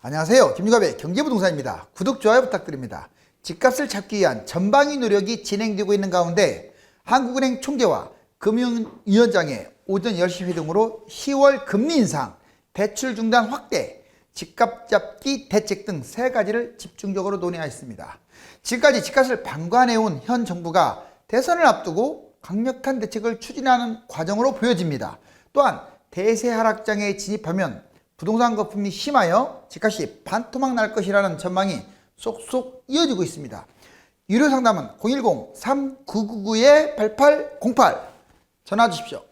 안녕하세요. 김유갑의 경제부동산입니다. 구독, 좋아요 부탁드립니다. 집값을 잡기 위한 전방위 노력이 진행되고 있는 가운데 한국은행 총재와 금융위원장의 오전 10시 회동으로 10월 금리 인상, 대출 중단 확대, 집값 잡기 대책 등 세 가지를 집중적으로 논의하였습니다. 지금까지 집값을 방관해온 현 정부가 대선을 앞두고 강력한 대책을 추진하는 과정으로 보여집니다. 또한 대세 하락장에 진입하면 부동산 거품이 심하여 집값이 반토막 날 것이라는 전망이 쏙쏙 이어지고 있습니다. 유료 상담은 010-3999-8808 전화 주십시오.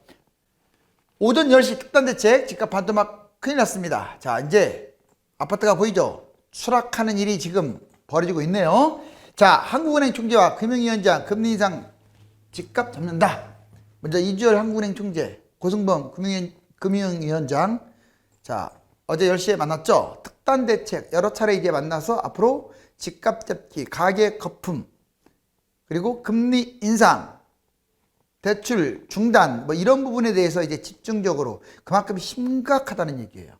오전 10시 특단대책 집값 반토막 큰일 났습니다. 자, 이제 아파트가 보이죠? 추락하는 일이 지금 벌어지고 있네요. 자, 한국은행 총재와 금융위원장 금리 인상 집값 잡는다. 먼저 이주열 한국은행 총재, 고승범 금융위원장. 자, 어제 10시에 만났죠? 특단대책 여러 차례 이제 만나서 앞으로 집값 잡기, 가계 거품, 그리고 금리 인상, 대출 중단 뭐 이런 부분에 대해서 이제 집중적으로 그만큼 심각하다는 얘기예요.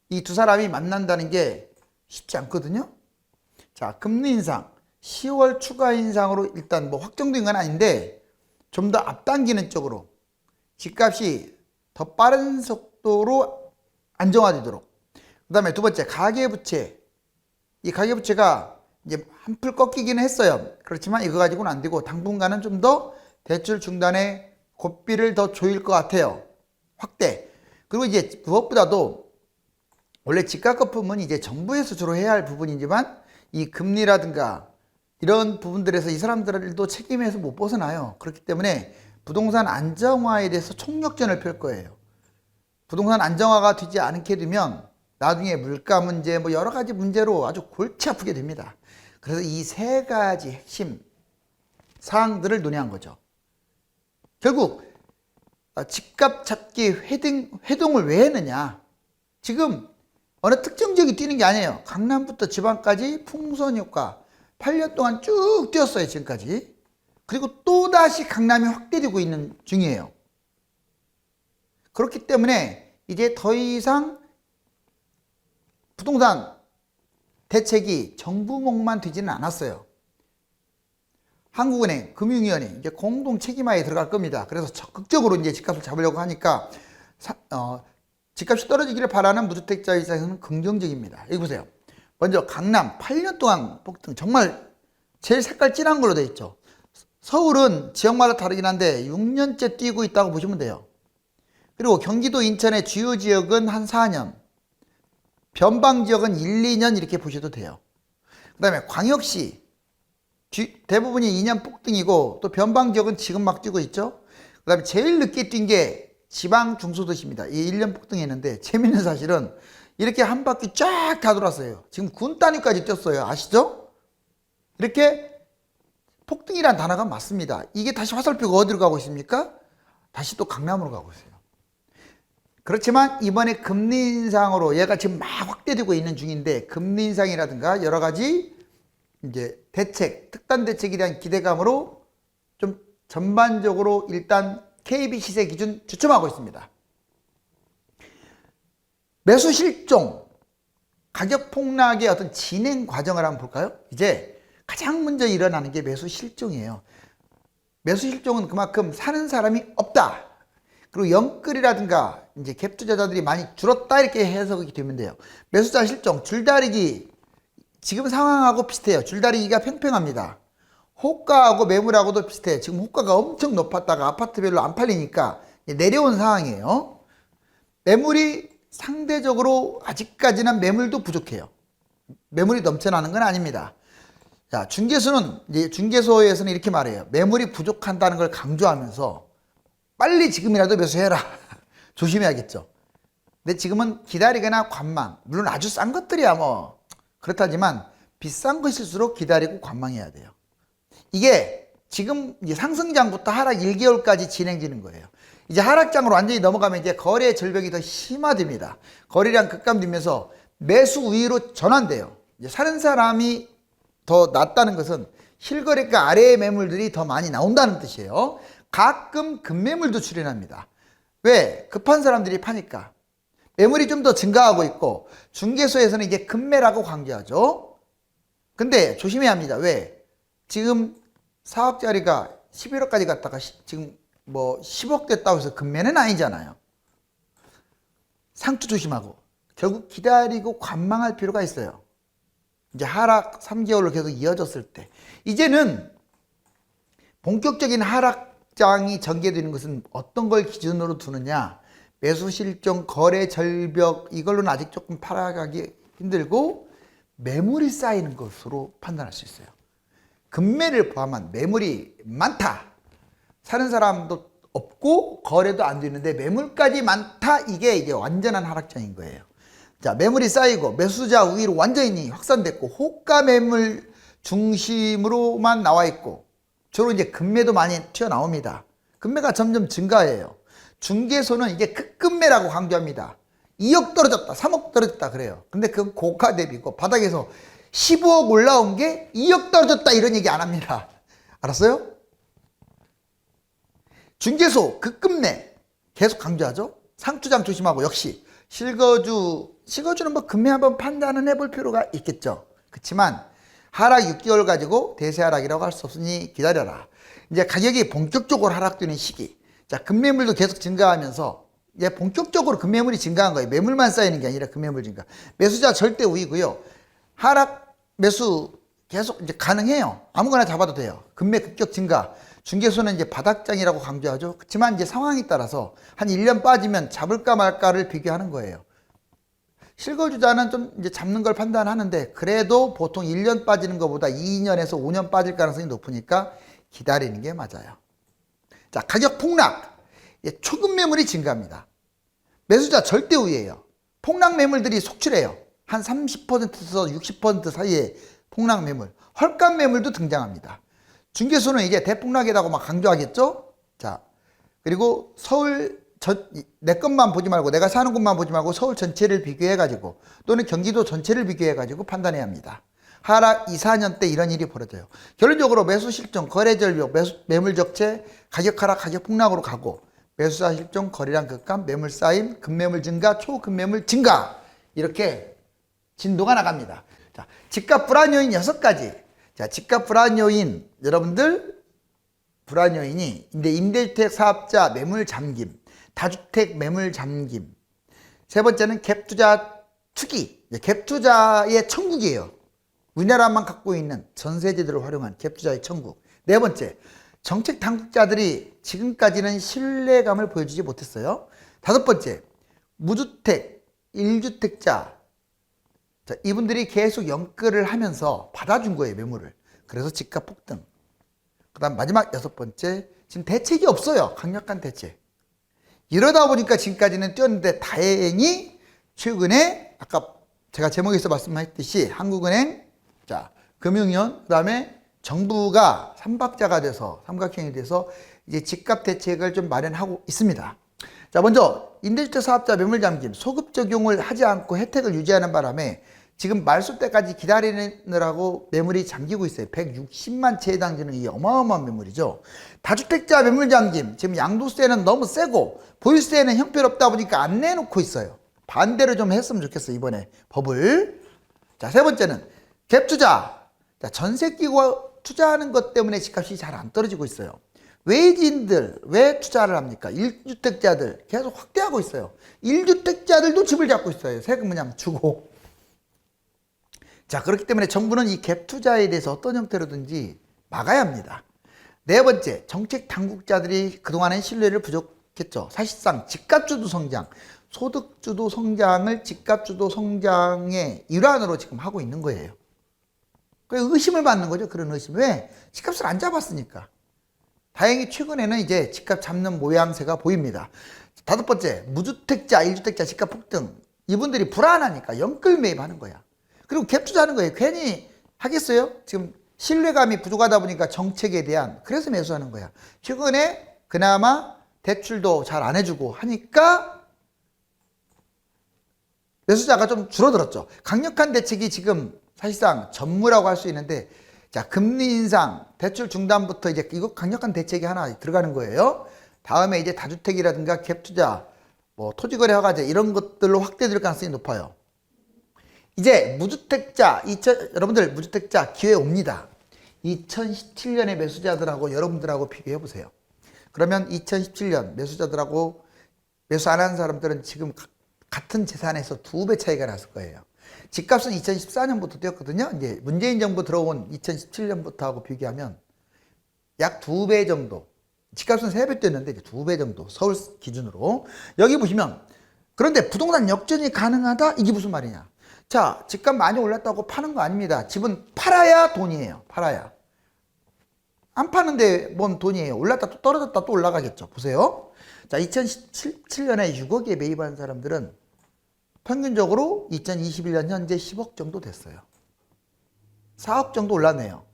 이 두 사람이 만난다는 게 쉽지 않거든요. 자, 금리 인상 10월 추가 인상으로 일단 뭐 확정된 건 아닌데 좀 더 앞당기는 쪽으로 집값이 더 빠른 속도로 안정화되도록. 그 다음에 두 번째, 가계부채. 이 가계부채가 이제 한풀 꺾이기는 했어요. 그렇지만 이거 가지고는 안 되고 당분간은 좀 더 대출 중단에 고삐를 더 조일 것 같아요. 확대. 그리고 이제 무엇보다도 원래 집값 거품은 이제 정부에서 주로 해야 할 부분이지만 이 금리라든가 이런 부분들에서 이 사람들도 책임에서 못 벗어나요. 그렇기 때문에 부동산 안정화에 대해서 총력전을 펼 거예요. 부동산 안정화가 되지 않게 되면 나중에 물가 문제 뭐 여러 가지 문제로 아주 골치 아프게 됩니다. 그래서 이 세 가지 핵심 사항들을 논의한 거죠. 결국 집값 잡기 회동을 왜 했느냐. 지금 어느 특정 지역이 뛰는 게 아니에요. 강남부터 지방까지 풍선 효과 8년 동안 쭉 뛰었어요, 지금까지. 그리고 또다시 강남이 확대되고 있는 중이에요. 그렇기 때문에 이제 더 이상 부동산 대책이 정부 몫만 되지는 않았어요. 한국은행, 금융위원회 이제 공동 책임하에 들어갈 겁니다. 그래서 적극적으로 이제 집값을 잡으려고 하니까 집값이 떨어지기를 바라는 무주택자 입장에서는 긍정적입니다. 여기 보세요. 먼저 강남 8년 동안 폭등, 정말 제일 색깔 진한 걸로 되어 있죠. 서울은 지역마다 다르긴 한데 6년째 뛰고 있다고 보시면 돼요. 그리고 경기도, 인천의 주요 지역은 한 4년, 변방 지역은 1, 2년 이렇게 보셔도 돼요. 그 다음에 광역시 대부분이 2년 폭등이고 또 변방 지역은 지금 막 뛰고 있죠. 그 다음에 제일 늦게 뛴 게 지방 중소도시입니다. 이 1년 폭등했는데 재밌는 사실은 이렇게 한 바퀴 쫙 다 돌았어요. 지금 군 단위까지 뛰었어요. 아시죠? 이렇게 폭등이란 단어가 맞습니다. 이게 다시 화살표가 어디로 가고 있습니까? 다시 또 강남으로 가고 있어요. 그렇지만 이번에 금리 인상으로 얘가 지금 막 확대되고 있는 중인데 금리 인상이라든가 여러 가지 이제 대책, 특단 대책에 대한 기대감으로 좀 전반적으로 일단 KB 시세 기준 주춤하고 있습니다. 매수 실종, 가격 폭락의 어떤 진행 과정을 한번 볼까요? 이제 가장 먼저 일어나는 게 매수 실종이에요. 매수 실종은 그만큼 사는 사람이 없다. 그리고 영끌이라든가 이제 갭 투자자들이 많이 줄었다 이렇게 해석이 되면 돼요. 매수자 실종, 줄다리기 지금 상황하고 비슷해요. 줄다리기가 팽팽합니다. 호가하고 매물하고도 비슷해요. 지금 호가가 엄청 높았다가 아파트별로 안 팔리니까 내려온 상황이에요. 매물이 상대적으로 아직까지는 매물도 부족해요. 매물이 넘쳐나는 건 아닙니다. 자, 중개소는 이제 중개소에서는 이렇게 말해요. 매물이 부족한다는 걸 강조하면서 빨리 지금이라도 매수해라. 조심해야겠죠. 근데 지금은 기다리거나 관망. 물론 아주 싼 것들이야 뭐 그렇다지만 비싼 것일수록 기다리고 관망해야 돼요. 이게 지금 이제 상승장부터 하락 1개월까지 진행되는 거예요. 이제 하락장으로 완전히 넘어가면 이제 거래 절벽이 더 심화됩니다. 거래량 급감되면서 매수 우위로 전환돼요. 이제 사는 사람이 더 낫다는 것은 실거래가 아래의 매물들이 더 많이 나온다는 뜻이에요. 가끔 급매물도 출현합니다. 왜? 급한 사람들이 파니까. 매물이 좀 더 증가하고 있고, 중개소에서는 이제 급매라고 강조하죠. 근데 조심해야 합니다. 왜? 지금 4억짜리가 11억까지 갔다가 지금 뭐 10억 됐다고 해서 급매는 아니잖아요. 상투 조심하고 결국 기다리고 관망할 필요가 있어요. 이제 하락 3개월로 계속 이어졌을 때 이제는 본격적인 하락장이 전개되는 것은 어떤 걸 기준으로 두느냐, 매수 실종, 거래 절벽, 이걸로는 아직 조금 팔아가기 힘들고 매물이 쌓이는 것으로 판단할 수 있어요. 급매를 포함한 매물이 많다, 사는 사람도 없고 거래도 안 되는데 매물까지 많다, 이게 이제 완전한 하락장인 거예요. 자, 매물이 쌓이고 매수자 우위로 완전히 확산됐고 호가 매물 중심으로만 나와 있고, 주로 이제 급매도 많이 튀어나옵니다. 급매가 점점 증가해요. 중개소는 이제 급급매라고 강조합니다. 2억 떨어졌다, 3억 떨어졌다 그래요. 근데 그건 고가 대비고, 바닥에서 15억 올라온 게 2억 떨어졌다 이런 얘기 안 합니다. 알았어요? 중개소 급급매 계속 강조하죠. 상투장 조심하고, 역시 실거주는 뭐 급매 한번 판단은 해볼 필요가 있겠죠. 그렇지만 하락 6개월 가지고 대세 하락이라고 할 수 없으니 기다려라. 이제 가격이 본격적으로 하락되는 시기. 자, 급매물도 계속 증가하면서 이제 본격적으로 급매물이 증가한 거예요. 매물만 쌓이는 게 아니라 급매물 증가. 매수자 절대 우위고요. 하락 매수 계속 이제 가능해요. 아무거나 잡아도 돼요. 급매 급격 증가. 중개소는 이제 바닥장이라고 강조하죠. 그렇지만 이제 상황에 따라서 한 1년 빠지면 잡을까 말까를 비교하는 거예요. 실거주자는 좀 이제 잡는 걸 판단하는데, 그래도 보통 1년 빠지는 것보다 2년에서 5년 빠질 가능성이 높으니까 기다리는 게 맞아요. 자, 가격 폭락. 초급 매물이 증가합니다. 매수자 절대 우위예요. 폭락 매물들이 속출해요. 한 30%에서 60% 사이에 폭락 매물, 헐값 매물도 등장합니다. 중개소는 이제 대폭락이라고 막 강조하겠죠. 자, 그리고 내 것만 보지 말고, 내가 사는 곳만 보지 말고 서울 전체를 비교해가지고, 또는 경기도 전체를 비교해가지고 판단해야 합니다. 하락 2, 4년 때 이런 일이 벌어져요. 결론적으로 매수 실종, 거래 절벽, 매물 적체, 가격 하락, 가격 폭락으로 가고, 매수자 실종, 거래량 급감, 매물 쌓임, 급매물 증가, 초급매물 증가, 이렇게 진도가 나갑니다. 자, 집값 불안 요인 6가지. 자, 집값 불안 요인, 여러분들 불안 요인이 이제 임대주택 사업자 매물 잠김, 다주택 매물 잠김, 세 번째는 갭투자 투기, 갭투자의 천국이에요. 우리나라만 갖고 있는 전세제도를 활용한 갭투자의 천국. 네 번째, 정책 당국자들이 지금까지는 신뢰감을 보여주지 못했어요. 다섯 번째, 무주택, 1주택자, 자, 이분들이 계속 연끌을 하면서 받아준 거예요, 매물을. 그래서 집값 폭등. 그 다음 마지막 6번째, 지금 대책이 없어요. 강력한 대책. 이러다 보니까 지금까지는 뛰었는데, 다행히 최근에 아까 제가 제목에서 말씀했듯이 한국은행, 자, 금융위원, 그 다음에 정부가 삼박자가 돼서, 삼각형이 돼서 이제 집값 대책을 좀 마련하고 있습니다. 자, 먼저 임대주택 사업자 매물 잠김, 소급 적용을 하지 않고 혜택을 유지하는 바람에 지금 말소 때까지 기다리느라고 매물이 잠기고 있어요. 160만 채에 해당되는 이 어마어마한 매물이죠. 다주택자 매물 잠김, 지금 양도세는 너무 세고 보유세는 형편없다 보니까 안 내놓고 있어요. 반대로 좀 했으면 좋겠어요, 이번에 법을. 자, 세 번째는 갭투자. 자, 전세 끼고 투자하는 것 때문에 집값이 잘 안 떨어지고 있어요. 외지인들 왜 투자를 합니까? 1주택자들 계속 확대하고 있어요. 1주택자들도 집을 잡고 있어요. 세금 그냥 주고. 자, 그렇기 때문에 정부는 이 갭 투자에 대해서 어떤 형태로든지 막아야 합니다. 네 번째, 정책 당국자들이 그동안의 신뢰를 부족했죠. 사실상 집값주도 성장, 소득주도 성장을 집값주도 성장의 일환으로 지금 하고 있는 거예요. 그래서 의심을 받는 거죠. 그런 의심. 왜? 집값을 안 잡았으니까. 다행히 최근에는 이제 집값 잡는 모양새가 보입니다. 다섯 번째, 무주택자, 1주택자 집값 폭등. 이분들이 불안하니까 연끌 매입하는 거야. 그리고 갭 투자하는 거예요. 괜히 하겠어요? 지금 신뢰감이 부족하다 보니까 정책에 대한, 그래서 매수하는 거야. 최근에 그나마 대출도 잘 안 해주고 하니까 매수자가 좀 줄어들었죠. 강력한 대책이 지금 사실상 전무라고 할 수 있는데, 자, 금리 인상, 대출 중단부터 이제 이거 강력한 대책이 하나 들어가는 거예요. 다음에 이제 다주택이라든가 갭 투자, 뭐 토지거래 허가제 이런 것들로 확대될 가능성이 높아요. 이제 무주택자, 여러분들 무주택자 기회 옵니다. 2017년의 매수자들하고 여러분들하고 비교해 보세요. 그러면 2017년 매수자들하고 매수 안 하는 사람들은 지금 같은 재산에서 2배 차이가 났을 거예요. 집값은 2014년부터 뛰었거든요. 이제 문재인 정부 들어온 2017년부터 하고 비교하면 약 2배 정도. 집값은 3배 뛰었는데 이제 2배 정도. 서울 기준으로. 여기 보시면 그런데 부동산 역전이 가능하다? 이게 무슨 말이냐? 자, 집값 많이 올랐다고 파는 거 아닙니다. 집은 팔아야 돈이에요. 팔아야. 안 파는데 뭔 돈이에요. 올랐다 또 떨어졌다 또 올라가겠죠. 보세요. 자, 2017년에 6억에 매입한 사람들은 평균적으로 2021년 현재 10억 정도 됐어요. 4억 정도 올랐네요.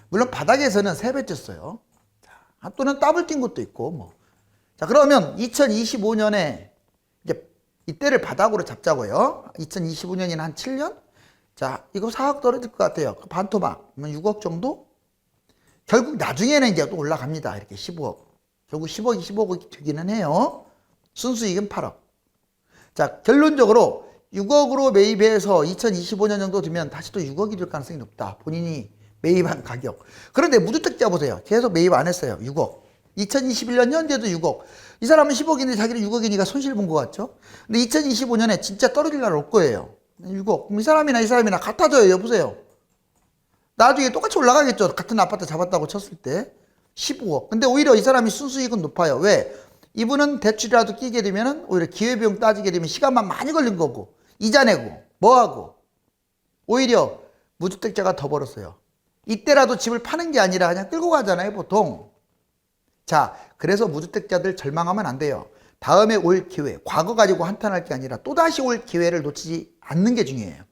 물론 바닥에서는 3배 쪘어요. 자, 또는 더블 뛴 것도 있고 뭐. 자, 그러면 2025년에 이제 이때를 바닥으로 잡자고요. 2025년이나 한 7년? 자, 이거 4억 떨어질 것 같아요. 반토막, 6억 정도? 결국 나중에는 이제 또 올라갑니다. 이렇게 15억. 결국 10억이 15억이 되기는 해요. 순수익은 8억. 자, 결론적으로 6억으로 매입해서 2025년 정도 되면 다시 또 6억이 될 가능성이 높다. 본인이 매입한 가격. 그런데 무주택자 보세요. 계속 매입 안 했어요. 6억. 2021년 현재도 6억. 이 사람은 10억인데 자기는 6억이니까 손실 본 것 같죠? 근데 2025년에 진짜 떨어질 날 올 거예요. 6억. 그럼 이 사람이나 같아져요. 여보세요. 나중에 똑같이 올라가겠죠. 같은 아파트 잡았다고 쳤을 때. 15억. 근데 오히려 이 사람이 순수익은 높아요. 왜? 이분은 대출이라도 끼게 되면은 오히려 기회비용 따지게 되면 시간만 많이 걸린 거고, 이자 내고, 뭐하고. 오히려 무주택자가 더 벌었어요. 이때라도 집을 파는 게 아니라 그냥 끌고 가잖아요, 보통. 자, 그래서 무주택자들 절망하면 안 돼요. 다음에 올 기회, 과거 가지고 한탄할 게 아니라 또다시 올 기회를 놓치지 않는 게 중요해요.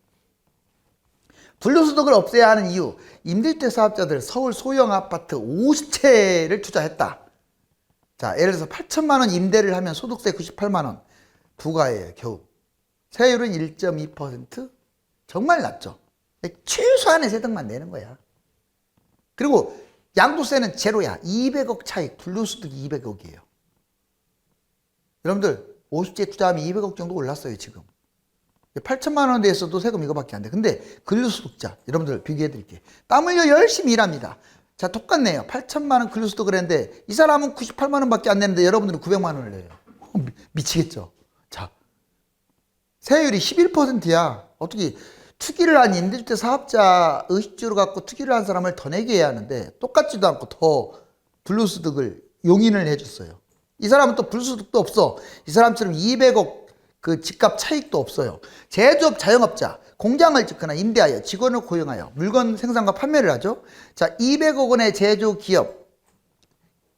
불로소득을 없애야 하는 이유, 임대주택 사업자들 서울 소형 아파트 50채를 투자했다. 자, 예를 들어서 8천만 원 임대를 하면 소득세 98만 원 부과해요, 겨우. 세율은 1.2%? 정말 낮죠. 최소한의 세득만 내는 거야. 그리고 양도세는 제로야. 200억 차익, 불로소득이 200억이에요. 여러분들 50채 투자하면 200억 정도 올랐어요, 지금. 8천만 원 대해서도 세금 이거밖에 안 돼. 근데 근로소득자, 여러분들 비교해 드릴게요. 땀 흘려 열심히 일합니다. 자, 똑같네요. 8천만 원 근로소득을 했는데 이 사람은 98만 원밖에 안 내는데 여러분들은 900만 원을 내요. 미치겠죠. 자, 세율이 11%야. 어떻게 투기를 한 임대주택 사업자 의식주를 갖고 투기를 한 사람을 더 내게 해야 하는데 똑같지도 않고 더 불로소득을 용인을 해줬어요. 이 사람은 또 불로소득도 없어. 이 사람처럼 200억 그 집값 차익도 없어요. 제조업 자영업자, 공장을 짓거나 임대하여 직원을 고용하여 물건 생산과 판매를 하죠. 자, 200억 원의 제조 기업.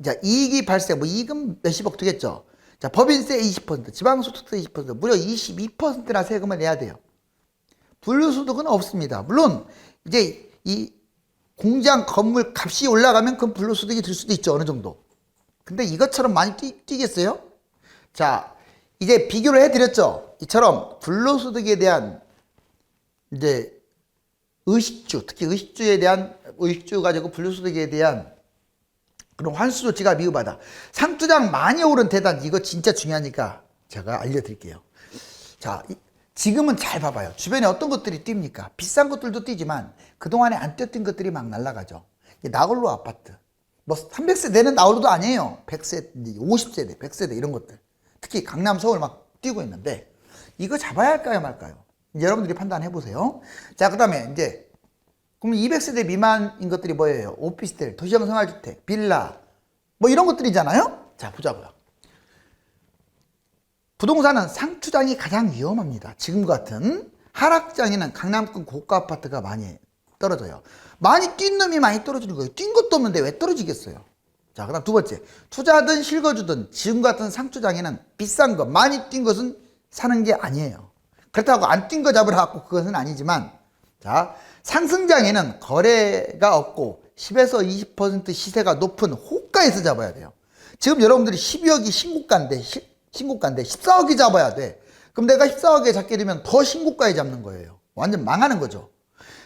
자, 이익이 발생, 뭐 이익은 몇십억 되겠죠. 자, 법인세 20%, 지방소득세 20%, 무려 22%나 세금을 내야 돼요. 불로소득은 없습니다. 물론 이제 이 공장 건물 값이 올라가면 그건 불로소득이 될 수도 있죠. 어느 정도. 근데 이것처럼 많이 뛰겠어요? 자, 이제 비교를 해드렸죠. 이처럼 불로소득에 대한 이제 의식주, 특히 의식주 가지고 불로소득에 대한 그런 환수 조치가 미흡하다. 상투장 많이 오른 대단지, 이거 진짜 중요하니까 제가 알려드릴게요. 자, 지금은 잘 봐봐요. 주변에 어떤 것들이 뜁니까? 비싼 것들도 뛰지만 그동안에 안 뛰었던 것들이 막 날아가죠. 나홀로 아파트. 뭐 300세대는 나홀로도 아니에요. 100세대, 50세대, 100세대 이런 것들. 특히 강남, 서울 막 뛰고 있는데 이거 잡아야 할까요, 말까요? 여러분들이 판단해 보세요. 자, 그 다음에 이제 그럼 200세대 미만인 것들이 뭐예요? 오피스텔, 도시형 생활주택, 빌라 뭐 이런 것들이잖아요. 자, 보자고요. 부동산은 상투장이 가장 위험합니다. 지금 같은 하락장에는 강남권 고가 아파트가 많이 떨어져요. 많이 뛴 놈이 많이 떨어지는 거예요. 뛴 것도 없는데 왜 떨어지겠어요? 자, 그 다음 두 번째, 투자든 실거주든 지금 같은 상투장에는 비싼 거, 많이 뛴 것은 사는 게 아니에요. 그렇다고 안 뛴 거 잡으러 갖고 그것은 아니지만, 자, 상승장에는 거래가 없고 10에서 20% 시세가 높은 호가에서 잡아야 돼요. 지금 여러분들이 12억이 신고가인데 14억이 잡아야 돼. 그럼 내가 14억에 잡게 되면 더 신고가에 잡는 거예요. 완전 망하는 거죠.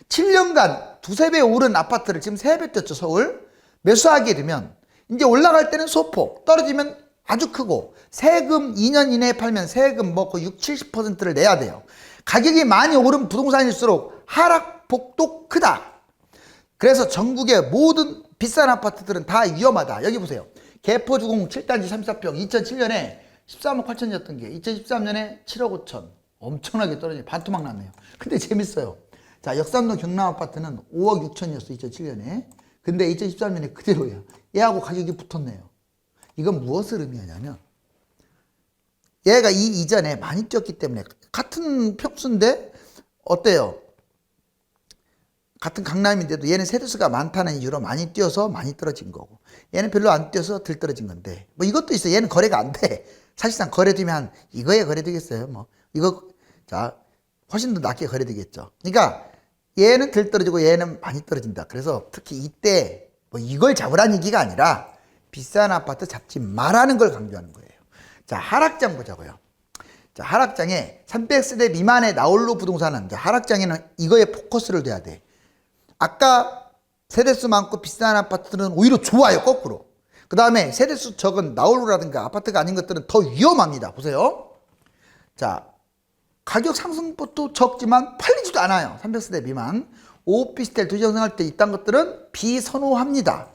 7년간 두세 배 오른 아파트를 지금 3배 뛰었죠, 서울. 매수하게 되면 이제 올라갈 때는 소폭, 떨어지면 아주 크고 세금 2년 이내에 팔면 세금 뭐 거의 60, 70%를 내야 돼요. 가격이 많이 오른 부동산일수록 하락폭도 크다. 그래서 전국의 모든 비싼 아파트들은 다 위험하다. 여기 보세요. 개포주공 7단지 34평 2007년에 13억 8천이었던 게 2013년에 7억 5천. 엄청나게 떨어지네. 반토막 났네요. 근데 재밌어요. 자, 역삼동 경남 아파트는 5억 6천이었어 2007년에. 근데 2013년에 그대로야. 얘하고 가격이 붙었네요. 이건 무엇을 의미하냐면 얘가 이 이전에 많이 뛰었기 때문에 같은 평수인데 어때요? 같은 강남인데도 얘는 세대수가 많다는 이유로 많이 뛰어서 많이 떨어진 거고 얘는 별로 안 뛰어서 덜 떨어진 건데 뭐 이것도 있어. 얘는 거래가 안 돼. 사실상 거래되면 한 이거에 거래되겠어요. 뭐 이거 자 훨씬 더 낮게 거래되겠죠. 그러니까 얘는 덜 떨어지고 얘는 많이 떨어진다. 그래서 특히 이때 뭐 이걸 잡으라는 얘기가 아니라 비싼 아파트 잡지 말라는 걸 강조하는 거예요. 자, 하락장 보자고요. 자, 하락장에 300세대 미만의 나홀로 부동산은 자, 하락장에는 이거에 포커스를 둬야 돼. 아까 세대수 많고 비싼 아파트는 오히려 좋아요. 거꾸로. 그 다음에 세대수 적은 나홀로라든가 아파트가 아닌 것들은 더 위험합니다. 보세요. 자, 가격 상승폭도 적지만 팔리지도 않아요. 300세대 미만. 오피스텔 도시형 생활 때 이딴 것들은 비선호합니다.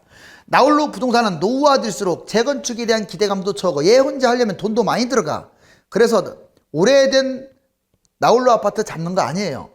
나홀로 부동산은 노후화될수록 재건축에 대한 기대감도 적어 얘 혼자 하려면 돈도 많이 들어가. 그래서 오래된 나홀로 아파트 잡는 거 아니에요.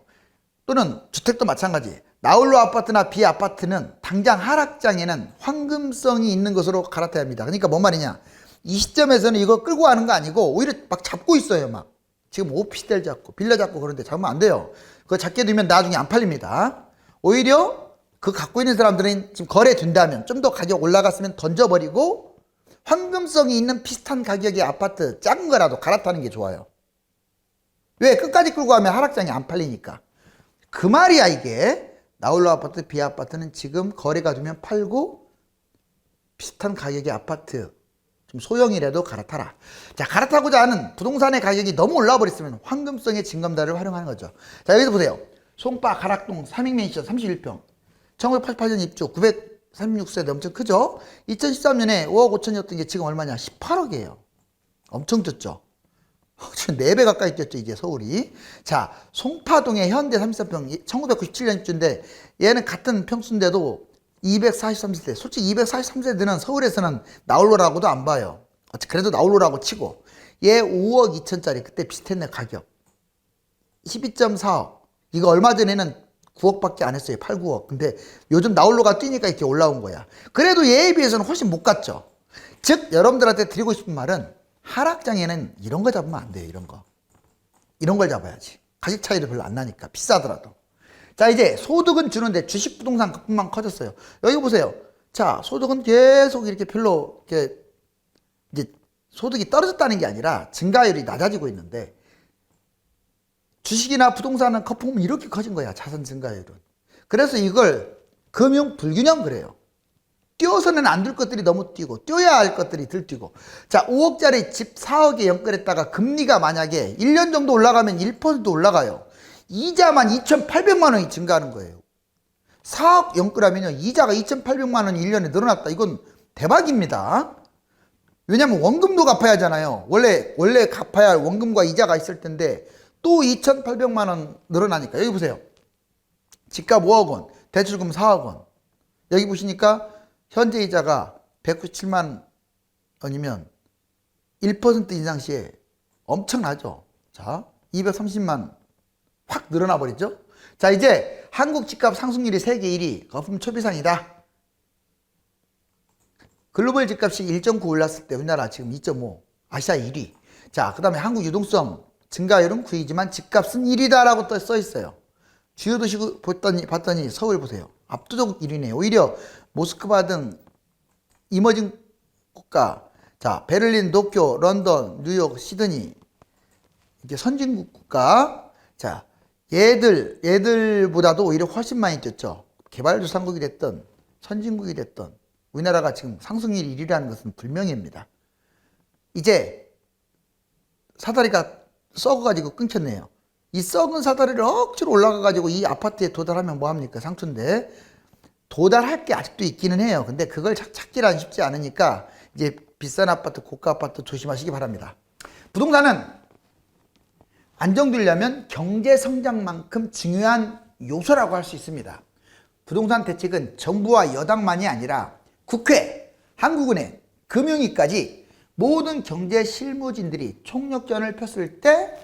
또는 주택도 마찬가지. 나홀로 아파트나 비아파트는 당장 하락장에는 황금성이 있는 것으로 갈아타야 합니다. 그러니까 뭔 말이냐. 이 시점에서는 이거 끌고 가는 거 아니고 오히려 막 잡고 있어요. 막 지금 오피스텔 잡고 빌라 잡고 그런데 잡으면 안 돼요. 그거 잡게 되면 나중에 안 팔립니다. 오히려 그 갖고 있는 사람들은 지금 거래 된다면 좀 더 가격 올라갔으면 던져버리고 황금성이 있는 비슷한 가격의 아파트 작은 거라도 갈아타는 게 좋아요. 왜? 끝까지 끌고 가면 하락장이 안 팔리니까. 그 말이야 이게. 나홀로 아파트, 비아파트는 지금 거래가 되면 팔고 비슷한 가격의 아파트 좀 소형이라도 갈아타라. 자, 갈아타고자 하는 부동산의 가격이 너무 올라와 버렸으면 황금성의 징검다리를 활용하는 거죠. 자, 여기서 보세요. 송파 가락동 삼익맨션 31평 1988년 입주 936세대 엄청 크죠? 2013년에 5억 5천이었던 게 지금 얼마냐? 18억이에요. 엄청 뛰었죠? 4배 가까이 뛰었죠, 이제 서울이. 자, 송파동의 현대 33평 1997년 입주인데 얘는 같은 평수인데도 243세대. 솔직히 243세대는 서울에서는 나홀로라고도 안 봐요. 그래도 나홀로라고 치고. 얘 5억 2천짜리. 그때 비슷했네, 가격. 12.4억. 이거 얼마 전에는 9억밖에 안 했어요. 8, 9억. 근데 요즘 나홀로가 뛰니까 이렇게 올라온 거야. 그래도 얘에 비해서는 훨씬 못 갔죠. 즉, 여러분들한테 드리고 싶은 말은 하락장에는 이런 거 잡으면 안 돼요. 이런 거. 이런 걸 잡아야지. 가격 차이도 별로 안 나니까. 비싸더라도. 자, 이제 소득은 주는데 주식 부동산 그뿐만 커졌어요. 여기 보세요. 자, 소득은 계속 이렇게 별로 이렇게 이제 소득이 떨어졌다는 게 아니라 증가율이 낮아지고 있는데 주식이나 부동산은 거품이 이렇게 커진 거야. 자산 증가율은. 그래서 이걸 금융 불균형 그래요. 뛰어서는 안 될 것들이 너무 뛰고 뛰어야 할 것들이 덜 뛰고. 자, 5억짜리 집 4억에 연끌했다가 금리가 만약에 1년 정도 올라가면 1% 올라가요. 이자만 2,800만 원이 증가하는 거예요. 4억 연끌하면요. 이자가 2,800만 원이 1년에 늘어났다. 이건 대박입니다. 왜냐면 원금도 갚아야 하잖아요. 원래 갚아야 할 원금과 이자가 있을 텐데 또 2,800만 원 늘어나니까. 여기 보세요. 집값 5억 원, 대출금 4억 원. 여기 보시니까 현재 이자가 197만 원이면 1% 인상 시에 엄청나죠. 자, 230만 확 늘어나 버리죠. 자, 이제 한국 집값 상승률이 세계 1위, 거품 초비상이다. 글로벌 집값이 1.9 올랐을 때 우리나라 지금 2.5, 아시아 1위. 자, 그 다음에 한국 유동성 증가율은 9위지만 집값은 1위다라고 또 써 있어요. 주요 도시 봤더니 서울 보세요. 압도적 1위네요. 오히려 모스크바 등 이머징 국가, 자, 베를린, 도쿄, 런던, 뉴욕, 시드니, 이게 선진국 국가. 자, 얘들보다도 오히려 훨씬 많이 뛰었죠. 개발도상국이 됐던 선진국이 됐던 우리나라가 지금 상승률 1위라는 것은 불명예입니다. 이제 사다리가 썩어가지고 끊겼네요. 이 썩은 사다리를 억지로 올라가가지고 이 아파트에 도달하면 뭐합니까? 상투인데 도달할 게 아직도 있기는 해요. 근데 그걸 찾기란 쉽지 않으니까 이제 비싼 아파트, 고가 아파트 조심하시기 바랍니다. 부동산은 안정되려면 경제 성장만큼 중요한 요소라고 할 수 있습니다. 부동산 대책은 정부와 여당만이 아니라 국회, 한국은행, 금융위까지 모든 경제 실무진들이 총력전을 폈을 때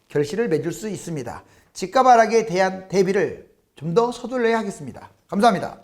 결실을 맺을 수 있습니다. 집값 하락에 대한 대비를 좀 더 서둘러야 하겠습니다. 감사합니다.